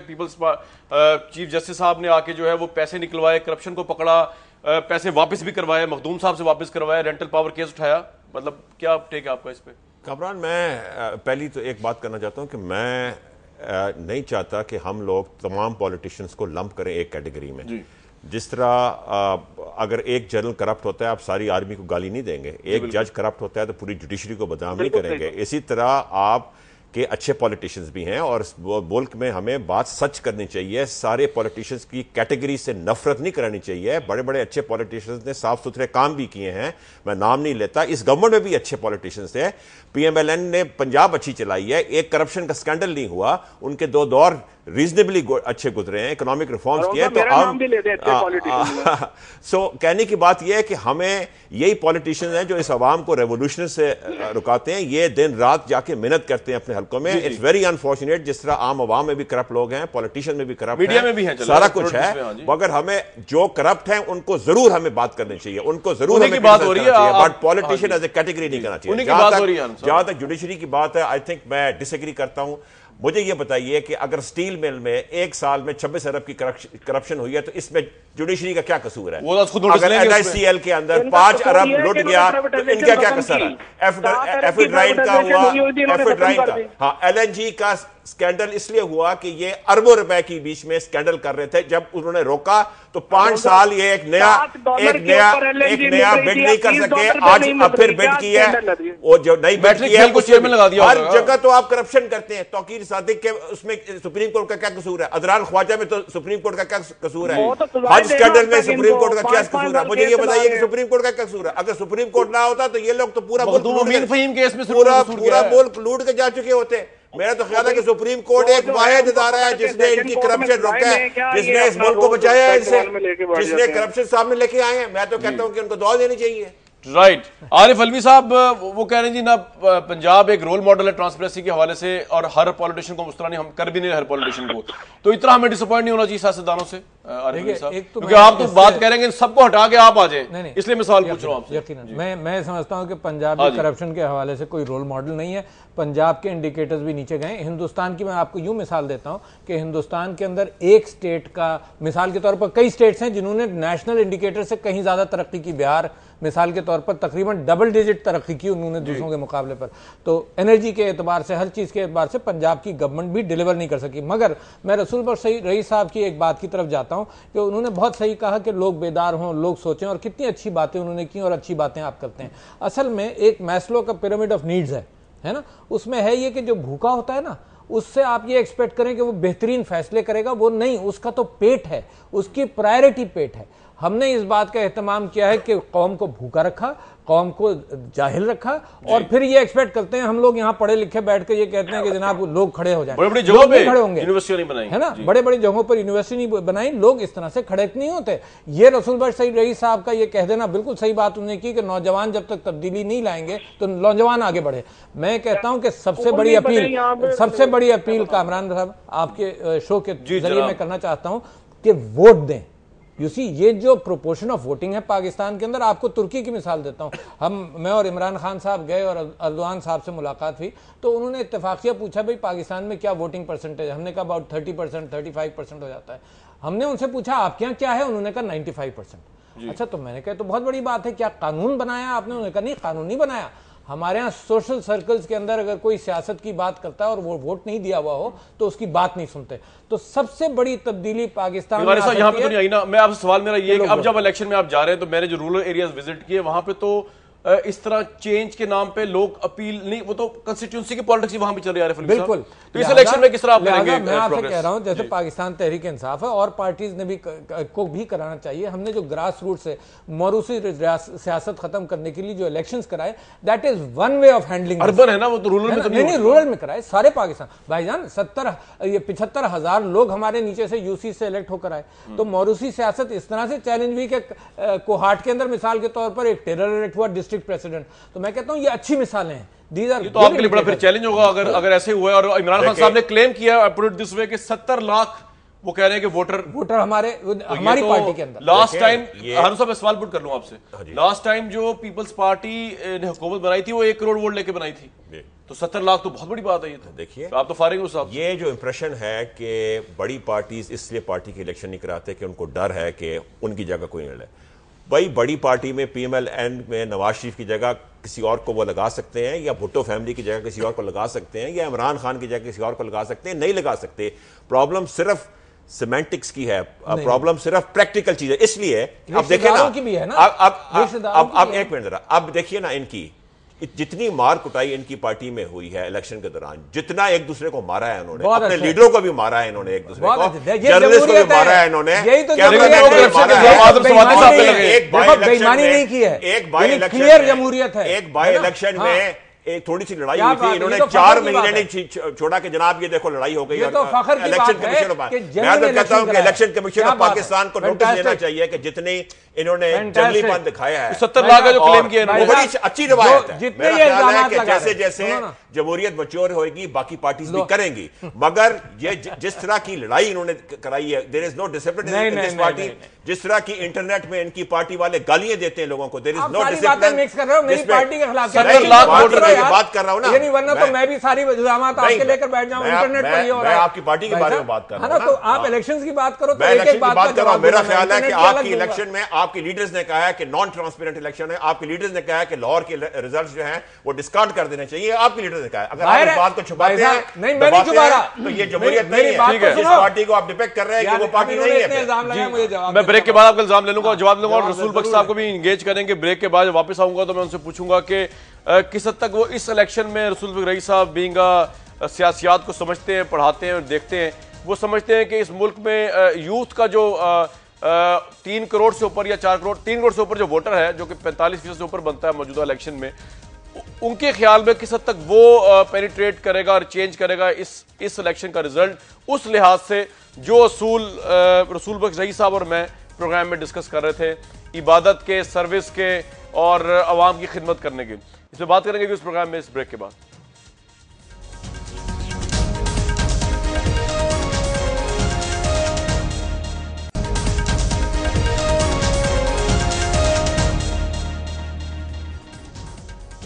चीफ जस्टिस साहब ने आके जो है वो पैसे निकलवाए, करप्शन को पकड़ा, पैसे वापस भी करवाए, मखदूम साहब से वापस करवाए, रेंटल पावर केस उठाया। मतलब क्या टेक है आपका इस पे? कामरान, मैं पहली तो एक बात करना चाहता हूं कि मैं नहीं चाहता कि हम लोग तमाम पॉलिटिशियंस को लंप करें एक कैटेगरी में। जिस तरह अगर एक जनरल करप्ट होता है, आप सारी आर्मी को गाली नहीं देंगे, एक जज करप्ट होता है तो पूरी जुडिशरी को बदनाम नहीं करेंगे। इसी तरह आप के अच्छे पॉलिटिशियंस भी हैं और मुल्क में हमें बात सच करनी चाहिए। सारे पॉलिटिशियंस की कैटेगरी से नफरत नहीं करनी चाहिए। बड़े बड़े अच्छे पॉलिटिशियंस ने साफ सुथरे काम भी किए हैं, मैं नाम नहीं लेता। इस गवर्नमेंट में भी अच्छे पॉलिटिशियंस थे। पीएमएलएन ने पंजाब अच्छी चलाई है, एक करप्शन का स्कैंडल नहीं हुआ, उनके 2 दौर रीजनेबली अच्छे गुजरे हैं, इकोनॉमिक रिफॉर्म्स किए। तो सो कहने की बात यह है कि हमें यही पॉलिटिशियन हैं जो इस आवाम को रेवोल्यूशन से रुकाते हैं। ये दिन रात जाके मेहनत करते हैं अपने हल्कों में। इट्स वेरी अनफॉर्चुनेट, जिस तरह आम आवाम में भी करप्ट लोग हैं, पॉलिटिशियन में भी करप्ट, मीडिया में भी है, सारा कुछ है, मगर हमें जो करप्ट हैं उनको जरूर हमें बात करनी चाहिए, उनको जरूर हमें बात हो रही है, but politician as a category नहीं करना चाहिए। जहां तक जुडिशरी की बात है, आई थिंक मैं डिसएग्री करता हूं। मुझे ये बताइए कि अगर स्टील मिल में एक साल में 26 अरब की करप्शन हुई है तो इसमें जुडिशरी का क्या कसूर है? अगर NICL के अंदर 5 अरब लुट गया तो इनका क्या कसर है? एफिड्राइन का हुआ, एफिड्राइन का, हाँ, LNG का स्कैंडल इसलिए हुआ कि ये अरबों रुपए की बीच में स्कैंडल कर रहे थे, जब उन्होंने रोका तो 5 साल ये एक नया बिड नहीं कर सके। आज अब फिर बिड की है, वो जो नई बिड की है हर जगह तो आप करप्शन करते हैं। तौकीर सादिक के उसमें सुप्रीम कोर्ट का क्या कसूर है? अदरान ख्वाजा में तो सुप्रीम कोर्ट का क्या कसूर है? हज स्कैंडल में सुप्रीम कोर्ट का क्या कसूर है? मुझे ये बताइए कि सुप्रीम कोर्ट का क्या कसूर है? अगर सुप्रीम कोर्ट ना होता तो ये लोग तो पूरा मुल्क लूट के जा चुके होते। मेरा तो ख्याल है कि सुप्रीम कोर्ट एक वाहिद इदारा है जिसने इनकी करप्शन रोका है, जिसने इस मुल्क को बचाया है इनसे, जिसने करप्शन सामने लेके आए हैं। मैं तो कहता हूं कि उनको दुआ देनी चाहिए। राइट। आरिफ अलवी साहब वो कह रहे हैं जी ना, पंजाब एक रोल मॉडल है ट्रांसपेरेंसी के हवाले से, और हर पॉलिटिशियन को मुस्तरानी हम कर भी नहीं हर पॉलिटिशियन को, तो इतना हमें डिसअपॉइंट नहीं होना चाहिए सियासतदानों से आरिफ अलवी साहब, क्योंकि आप तो बात कह रहे हैं सबको हटा के आप आ जाए, इसलिए मैं सवाल पूछ रहा हूँ आपसे। मैं समझता हूँ कि पंजाब में करप्शन के हवाले से कोई रोल मॉडल नहीं है। पंजाब के इंडिकेटर्स भी नीचे गए। हिंदुस्तान की मैं आपको यूं मिसाल देता हूं कि हिंदुस्तान के अंदर एक स्टेट का, मिसाल के तौर पर कई स्टेट्स हैं जिन्होंने नेशनल इंडिकेटर से कहीं ज्यादा तरक्की की। बिहार मिसाल के तौर पर तकरीबन डबल डिजिट तरक्की की उन्होंने दूसरों के मुकाबले पर। तो एनर्जी के एतबार से, हर चीज के एतबार से पंजाब की गवर्नमेंट भी डिलीवर नहीं कर सकी। मगर मैं रसूल बख्श रईस साहब की एक बात की तरफ जाता हूं कि उन्होंने बहुत सही कहा कि लोग बेदार हों, लोग सोचें, और कितनी अच्छी बातें उन्होंने की और अच्छी बातें आप करते हैं। असल में एक मैस्लो का पिरामिड ऑफ नीड्स है ना, उसमें है ये कि जो भूखा होता है ना, उससे आप ये एक्सपेक्ट करें कि वो बेहतरीन फैसले करेगा, वो नहीं, उसका तो पेट है, उसकी प्रायोरिटी पेट है। हमने इस बात का एहतमाम किया है कि कौम को भूखा रखा, कौम को जाहिल रखा, और फिर ये एक्सपेक्ट करते हैं हम लोग यहाँ पढ़े लिखे बैठ के ये कहते हैं कि जनाब लोग खड़े हो जाएं। बड़ी-बड़ी जगहों पे खड़े होंगे, यूनिवर्सिटी नहीं बनाई है ना, बड़े-बड़ी जगहों पर यूनिवर्सिटी नहीं बनाई, लोग इस तरह से खड़े नहीं होते। ये रसूल बख्श रईस साहब का ये कह देना बिल्कुल सही बात उन्होंने की कि नौजवान जब तक तब्दीली नहीं लाएंगे तो नौजवान आगे बढ़े। मैं कहता हूं कि सबसे बड़ी अपील कामरान साहब आपके शो के जरिए मैं करना चाहता हूं कि वोट दें। यू सी, ये जो प्रोपोर्शन ऑफ वोटिंग है पाकिस्तान के अंदर, आपको तुर्की की मिसाल देता हूं। मैं और इमरान खान साहब गए और अर्दवान साहब से मुलाकात हुई, तो उन्होंने इत्तेफाकिया पूछा भाई पाकिस्तान में क्या वोटिंग परसेंटेज? हमने कहा अबाउट 30%, 35% हो जाता है। हमने उनसे पूछा आपके यहाँ क्या है? उन्होंने कहा 95%। अच्छा, तो मैंने कहा तो बहुत बड़ी बात है, क्या कानून बनाया आपने? उन्होंने कहा नहीं, कानून नहीं बनाया। हमारे यहाँ सोशल सर्कल्स के अंदर अगर कोई सियासत की बात करता है और वो वोट नहीं दिया हुआ हो तो उसकी बात नहीं सुनते। तो सबसे बड़ी तब्दीली पाकिस्तान में यहाँ पे तो नहीं आई ना। मैं आपसे सवाल मेरा ये है कि अब जब इलेक्शन में आप जा रहे हैं तो मैंने जो रूरल एरियाज विजिट किए वहां पे तो इस तरह चेंज के नाम पे लोग अपील नहीं, वो तो कंस्टिट्यूंसी की पॉलिटिक्स वहां पे चल रही है। बिल्कुल। तो इस इलेक्शन में किस तरह आप करेंगे? मैं आपसे कह रहा हूं जैसे पाकिस्तान तहरीक इंसाफ है और पार्टीज ने भी को भी कराना चाहिए। हमने जो ग्रास रूट से मौरूसी सियासत खत्म करने के लिए जो इलेक्शंस कराए, that is one way of handling. Urban है ना वो, तो रूरल में तो नहीं, रूरल में कराए सारे पाकिस्तान। भाईजान 75,000 लोग हमारे नीचे से यूसी से इलेक्ट होकर आए। तो मौरूसी सियासत इस तरह से चैलेंज हुई कि कोहाट के अंदर मिसाल के तौर पर एक टेरर इलेक्ट हुआ डिस्ट्रिक्ट प्रेसिडेंट। तो मैं कहता हूं ये अच्छी मिसालें हैं। ये तो आपके लिए बड़ा फिर चैलेंज होगा अगर ऐसे हुआ है। और इमरान खान साहब ने क्लेम किया पुट इट दिस वे कि 70 लाख वो कह रहे हैं कि वोटर हमारी पार्टी के अंदर। लास्ट टाइम हारून साहब मैं सवाल पुट कर लूं आपसे, लास्ट टाइम जो पीपल्स पार्टी ने हुकूमत बनाई थी वो 1 करोड़ वोट लेके बनाई थी, तो 70 लाख तो बहुत बड़ी बात है। ये तो देखिए, आप तो फारिग हो साहब। ये जो इंप्रेशन है कि बड़ी पार्टीज इसलिए पार्टी के इलेक्शन नहीं कराते कि उनको डर है कि उनकी जगह कोई न ले। भाई बड़ी पार्टी में PMLN में नवाज शरीफ की जगह किसी और को वो लगा सकते हैं, या भुट्टो फैमिली की जगह किसी और को लगा सकते हैं, या इमरान खान की जगह किसी और को लगा सकते हैं, नहीं लगा सकते। प्रॉब्लम सिर्फ सिमेंटिक्स की है, प्रॉब्लम सिर्फ प्रैक्टिकल चीज है। इसलिए अब देखें ना, अब एक मिनट जरा, अब देखिए ना, इनकी जितनी मार कुटाई इनकी पार्टी में हुई है इलेक्शन के दौरान, जितना एक दूसरे को मारा है इन्होंने, अपने लीडरों को भी मारा है इन्होंने, एक दूसरे को, जर्नलिस्ट को भी मारा है इन्होंने, एक बाई इलेक्शन में एक थोड़ी सी लड़ाई हुई थी, इन्होंने 4 महीने नहीं छोड़ा कि जनाब ये देखो लड़ाई हो गई। इलेक्शन कमीशन, मैं तो कहता हूं कि इलेक्शन कमीशन ऑफ पाकिस्तान को नोटिस देना चाहिए कि जितनी इन्होंने जंगलीपन दिखाया है। 70 लाख का जो क्लेम किया वो बड़ी अच्छी रवायत है। जितने मेरा ये ख्याल है इल्जामात कि लगा जैसे रहे हैं, जैसे सुनो ना। जमहूरियत मैच्योर होगी बाकी पार्टीज भी करेंगी, मगर ये जिस तरह की लड़ाई इन्होंने कराई है, there is no discipline in this party. जिस तरह की इंटरनेट में इनकी पार्टी वाले गालियां देते हैं लोगों को, there is no discipline. Mix कर रहे हो मेरी पार्टी के खिलाफ। 70 लाख वोटर की बात कर रहा हूं ना, ये नहीं, वरना तो मैं भी सारी इल्जामात आपके लेकर बैठ जाऊं इंटरनेट पर ही हो रहा है। मैं आपकी पार्टी के बारे में बात कर रहा हूं ना, तो आप इलेक्शंस की बात करो तो मैं एक एक बात कर रहा हूं। मेरा ख्याल है कि आपकी दूंगा। इलेक्शन में आपके लीडर्स ने कहा है कि नॉन ट्रांसपेरेंट इलेक्शन है, आपके लीडर्स ने कहा है कि लाहौर के रिजल्ट्स जो हैं वो डिस्कार्ड कर देने चाहिए, आपके लीडर्स ने कहा है। अगर आप इस बात को छुपाते हैं, नहीं मैं नहीं छुपा रहा, तो ये जमहूरियत नहीं है। इस पार्टी को आप डिपेक्ट कर रहे हैं कि वो पार्टी नहीं है। मैं ब्रेक के बाद आपका इल्जाम ले लूंगा और जवाब दूंगा, और रसूल बख्श साहब को भी इंगेज करेंगे। ब्रेक के बाद वापस आऊंगा तो मैं उनसे पूछूंगा कि किस हद तक वो इस इलेक्शन में रसूल बख्श रईस साहब बीइंग सियासियात को समझते हैं, पढ़ाते हैं और देखते हैं। वो समझते हैं कि इस मुल्क में यूथ का जो 3 करोड़ से ऊपर या 4 करोड़ 3 करोड़ से ऊपर जो वोटर है, जो कि 45% से ऊपर बनता है मौजूदा इलेक्शन में, उनके ख्याल में किस हद तक वो पेनिट्रेट करेगा और चेंज करेगा इस इलेक्शन का रिजल्ट। उस लिहाज से जो असूल रसूल बख्श रईस साहब और मैं प्रोग्राम में डिस्कस कर रहे थे, इबादत के, सर्विस के और अवाम की खिदमत करने के, इस पर बात करेंगे इस प्रोग्राम में इस ब्रेक के बाद।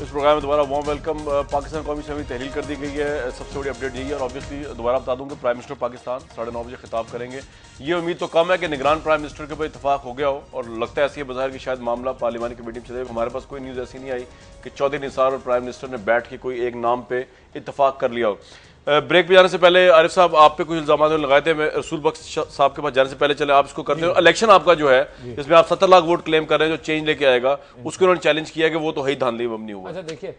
इस प्रोग्राम में दोबारा वार्म वेलकम। पाकिस्तान कौमी असम्बली तहलील कर दी गई है, सबसे बड़ी अपडेट यही है। और ऑब्वियसली दोबारा बता दूं कि प्राइम मिनिस्टर पाकिस्तान 9:30 बजे खिताब करेंगे। ये उम्मीद तो कम है कि निगरान प्राइम मिनिस्टर के ऊपर इतफाक हो गया हो, और लगता है ऐसी है बज़ाहिर कि शायद मामला पार्लिमानी कमेटी में चले। हमारे पास कोई न्यूज़ ऐसी नहीं आई कि चौधरी निसार और प्राइम मिनिस्टर ने बैठ के कोई एक नाम पे इतफाक कर लिया हो। ब्रेक पे जाने से पहले आरिफ साहब, आप पे कुछ इल्जाम लगाए थे, मैं रसूल बख्श साहब के पास जाने से पहले चले आप इसको करते हो। इलेक्शन आपका जो है इसमें आप 70 लाख वोट क्लेम कर रहे हैं जो चेंज लेके आएगा, उसको उन्होंने चैलेंज किया कि वो तो है ही धांधली बमनी हुआ। अच्छा देखिए,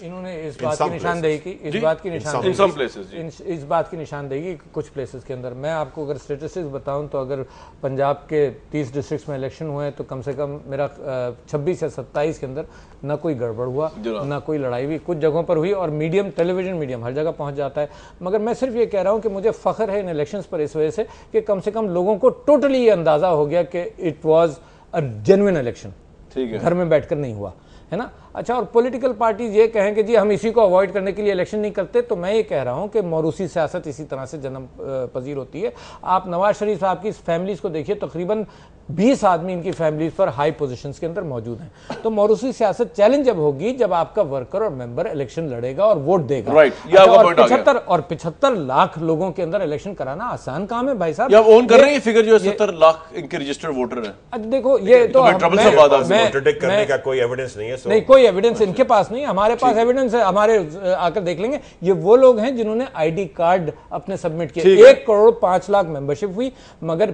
इन्होंने इस बात की निशानदेही की, इस बात की निशानदेही की कुछ प्लेसेस के अंदर। मैं आपको अगर स्टेटिस्टिक्स बताऊं तो अगर पंजाब के 30 डिस्ट्रिक्ट्स में इलेक्शन हुए हैं तो कम से कम मेरा 26 या 27 के अंदर ना कोई गड़बड़ हुआ, ना कोई लड़ाई हुई। कुछ जगहों पर हुई और मीडियम, टेलीविजन मीडियम हर जगह पहुंच जाता है। मगर मैं सिर्फ ये कह रहा हूं कि मुझे फख्र है इन इलेक्शंस पर इस वजह से कि कम से कम लोगों को टोटली ये अंदाजा हो गया कि it was a genuine election, ठीक है, घर में बैठकर नहीं हुआ है ना। अच्छा, और पॉलिटिकल पार्टीज ये कहें कि जी हम इसी को अवॉइड करने के लिए इलेक्शन नहीं करते, तो मैं ये कह रहा हूं कि मौरूसी सियासत इसी तरह से जन्म पजीर होती है। आप नवाज शरीफ साहब की फैमिलीज को देखिए, तकरीबन 20 आदमी इनकी फैमिलीज पर हाई पोजीशंस के अंदर मौजूद हैं। तो मौरूसी सियासत चैलेंज जब होगी जब आपका वर्कर और मेंबर इलेक्शन लड़ेगा और वोट देगा। और 75 लाख लोगों के अंदर इलेक्शन कराना आसान काम है भाई साहब। ओन कर रहे हैं फिगर जो 70 लाख इनके रजिस्टर्ड वोटर है। देखो ये तो करने का कोई एविडेंस नहीं है, नहीं कोई एविडेंस इनके पास नहीं, हमारे पास एविडेंस है, हमारे आकर देख लेंगे। ये वो लोग हैं जिन्होंने आईडी कार्ड अपने सबमिट किए। 1 करोड़ 5 लाख मेंबरशिप हुई, मगर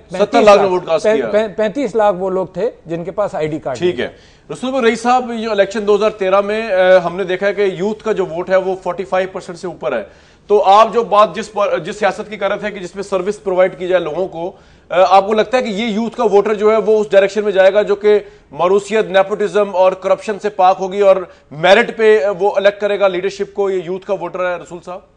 35 लाख वो लोग थे जिनके पास आईडी कार्ड। ठीक है रसूल बख्श रईस साहब, ये इलेक्शन 2013 में हमने देखा है कि यूथ का जो वोट है वो 45% से ऊपर है। तो आप जो बात जिस सियासत की कर रहे थे कि जिसमें सर्विस प्रोवाइड की जाए लोगों को, आपको लगता है कि ये यूथ का वोटर जो है वो उस डायरेक्शन में जाएगा जो कि मरूसियत, नेपोटिज्म और करप्शन से पाक होगी और मेरिट पे वो इलेक्ट करेगा लीडरशिप को? ये यूथ का वोटर है रसूल साहब।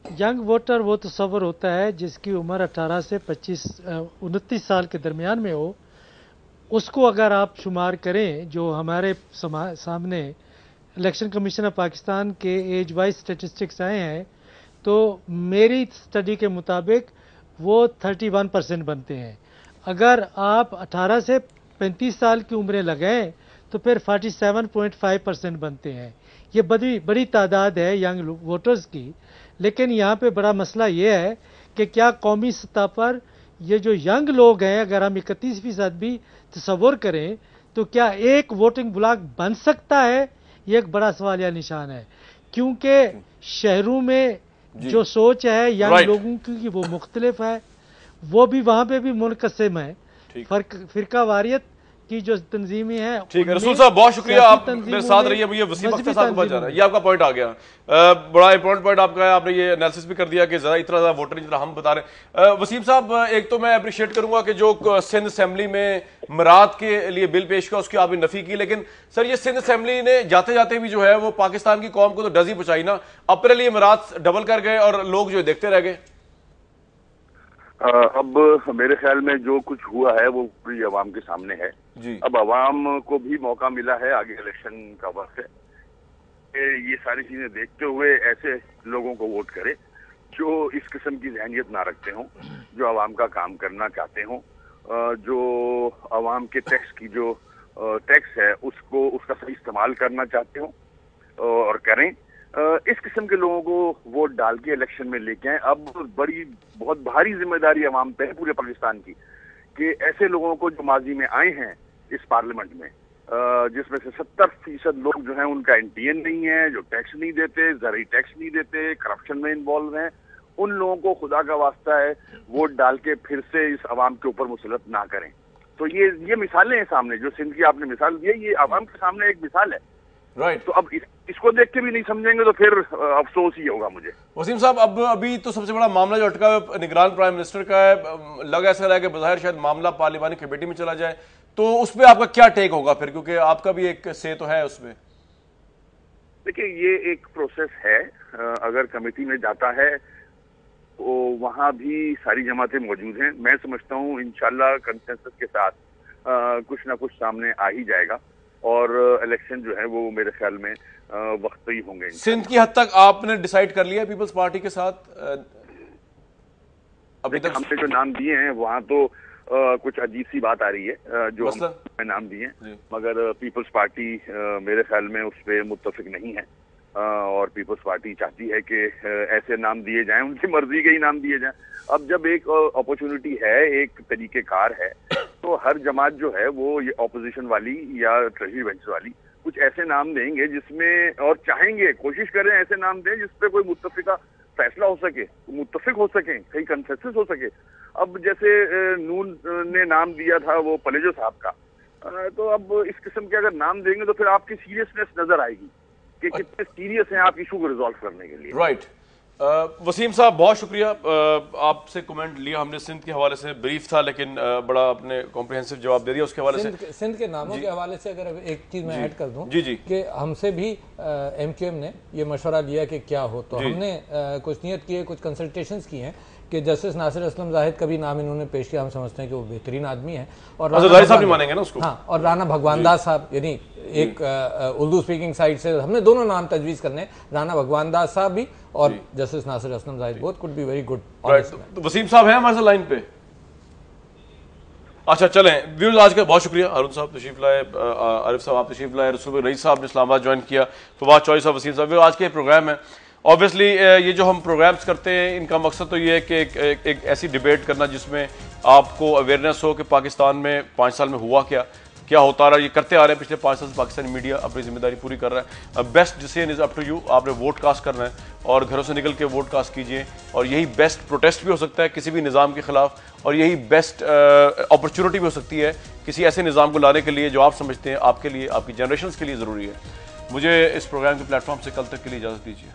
यंग वोटर वो तस्वर होता है जिसकी उम्र 18 से 29 साल के दरमियान में हो। उसको अगर आप शुमार करें, जो हमारे सामने इलेक्शन कमीशन ऑफ पाकिस्तान के एज वाइज स्टेटिस्टिक्स आए हैं, तो मेरी स्टडी के मुताबिक वो 31% बनते हैं। अगर आप 18 से 35 साल की उम्रें लगाएं तो फिर 47.5% बनते हैं। ये बड़ी तादाद है यंग वोटर्स की। लेकिन यहाँ पे बड़ा मसला ये है कि क्या कौमी सतह पर ये जो यंग लोग हैं, अगर हम 31% भी तस्वुर करें तो क्या एक वोटिंग ब्लॉक बन सकता है? ये एक बड़ा सवाल या निशान है, क्योंकि शहरों में जो सोच है यंग लोगों की वो मुख्तलिफ है। वो भी वहां पे भी मुनकसिम है, फिरका वारियत की जो तंजीमें हैं। ठीक है रसूल साहब, बहुत शुक्रिया, आप मेरे साथ रहिए। मुझे वसीम अख्तर साहब के पास जाना है, ये आपका पॉइंट आ गया, बड़ा इंपॉर्टेंट पॉइंट आपका है। आपने ये एनालिसिस भी कर दिया कि इतना ज्यादा वोटर जितना हम बता रहे हैं। वसीम साहब, एक तो मैं अप्रिशिएट करूंगा कि जो सिंध असेंबली में मराद के लिए बिल पेश किया उसकी आपने नफी की, लेकिन सर ये सिंध असेंबली ने जाते जाते भी जो है वो पाकिस्तान की कौम को तो डज ही पहुंचाई ना। अपने लिए मराद डबल कर गए और लोग जो देखते रह गए। अब मेरे ख्याल में जो कुछ हुआ है वो पूरी आवाम के सामने है जी। अब आवाम को भी मौका मिला है, आगे इलेक्शन का वक्त है, ये सारी चीजें देखते हुए ऐसे लोगों को वोट करे जो इस किस्म की जहनियत ना रखते हों, जो आवाम का काम करना चाहते हों, जो आवाम के टैक्स की जो टैक्स है उसका सही इस्तेमाल करना चाहते हों और करें। इस किस्म के लोगों को वोट डाल के इलेक्शन में लेके आए। अब बहुत भारी जिम्मेदारी आवाम पे है पूरे पाकिस्तान की कि ऐसे लोगों को जो माजी में आए हैं इस पार्लियामेंट में, जिसमें से 70% लोग जो हैं उनका NTN नहीं है, जो टैक्स नहीं देते, ज़रूरी टैक्स नहीं देते, करप्शन में इन्वॉल्व हैं, उन लोगों को खुदा का वास्ता है वोट डाल के फिर से इस आवाम के ऊपर मुसलत ना करें। तो ये मिसालें हैं सामने, जो सिंध की आपने मिसाल दी है, ये आवाम के सामने एक मिसाल है। राइट। तो अब इसको देख के भी नहीं समझेंगे तो फिर अफसोस ही होगा मुझे। वसीम साहब, अब अभी तो सबसे बड़ा मामला जो अटका है निगरान प्राइम मिनिस्टर का है, लग ऐसा रहा है कि बज़ाहिर शायद मामला पार्लिमानी कमेटी में चला जाए, तो उस पर आपका क्या टेक होगा फिर, क्योंकि आपका भी एक से तो है उसमें। देखिए, ये एक प्रोसेस है, अगर कमेटी में जाता है तो वहाँ भी सारी जमातें मौजूद हैं। मैं समझता हूँ इंशाल्लाह कंसेंसस के साथ कुछ ना कुछ सामने आ ही जाएगा और इलेक्शन जो है वो मेरे ख्याल में वक्त ही होंगे। सिंध की हद तक आपने डिसाइड कर लिया पीपल्स पार्टी के साथ? अभी तक हमने जो नाम दिए हैं वहाँ तो कुछ अजीब सी बात आ रही है जो हमने नाम दिए हैं, मगर पीपल्स पार्टी मेरे ख्याल में उस पर मुत्तफिक नहीं है और पीपल्स पार्टी चाहती है कि ऐसे नाम दिए जाएं, उनकी मर्जी के ही नाम दिए जाएं। अब जब एक अपॉर्चुनिटी है, एक तरीकेकार है, तो हर जमात जो है वो ये ऑपोजिशन वाली या ट्रेजरी बेंच वाली कुछ ऐसे नाम देंगे जिसमें, और चाहेंगे कोशिश करें ऐसे नाम दें जिसपे कोई मुत्तफिका फैसला हो सके, मुत्तफिक हो सके, कहीं कंसेंसस हो सके। अब जैसे नून ने नाम दिया था वो पलेजो साहब का, तो अब इस किस्म के अगर नाम देंगे तो फिर आपकी सीरियसनेस नजर आएगी कि कितने सीरियस हैं आप इशू को रिजॉल्व करने के लिए। राइट। वसीम साहब, बहुत शुक्रिया, आपसे कमेंट लिया हमने। सिंध के हवाले से ब्रीफ था लेकिन बड़ा आपने कॉम्प्रिहेंसिव जवाब दे दिया उसके हवाले से। सिंध के नामों के हवाले से अगर एक चीज मैं ऐड कर दूं कि हमसे भी MQM ने ये मशवरा लिया कि क्या हो, तो हमने कुछ नियत किए, कुछ कंसल्टेशंस की हैं कि जस्टिस नासिर असलम जाहिद का भी नाम इन्होंने पेश किया। हम समझते हैं कि वो बेहतरीन आदमी है और साहब नहीं मानेंगे ना उसको। हाँ, और राना भगवान दास साहब, यानी एक उर्दू स्पीकिंग साइड से हमने दोनों नाम तजवीज़ करने, राना भगवान दास साहब भी और justice Nasir Aslam Zahid, both could be very good. Waseem साहब हैं हमारे साथ लाइन पे? अच्छा चलें व्यूअर्स, आज का बहुत शुक्रिया। अरुण साहब तशरीफ लाए, आरिफ साहब आप तशरीफ लाए, रसूल रईस साहब ने इस्लामाबाद ज्वाइन किया, फवाद चौधरी साहब, वसीम साहब। आज के प्रोग्राम है, ऑब्वियसली ये जो हम प्रोग्राम्स करते हैं इनका मकसद तो ये है कि एक ऐसी डिबेट करना जिसमें आपको अवेयरनेस हो कि पाकिस्तान में 5 साल में हुआ क्या होता रहा। ये करते आ रहे हैं पिछले 5 साल से, पाकिस्तानी मीडिया अपनी जिम्मेदारी पूरी कर रहा है। Best decision is up to you, आपने वोट कास्ट करना है और घरों से निकल के वोट कास्ट कीजिए, और यही बेस्ट प्रोटेस्ट भी हो सकता है किसी भी निज़ाम के खिलाफ, और यही बेस्ट अपॉर्चुनिटी भी हो सकती है किसी ऐसे निज़ाम को लाने के लिए जो आप समझते हैं आपके लिए, आपकी जनरेशन के लिए ज़रूरी है। मुझे इस प्रोग्राम के प्लेटफॉर्म से कल तक के लिए इजाज़त दीजिए।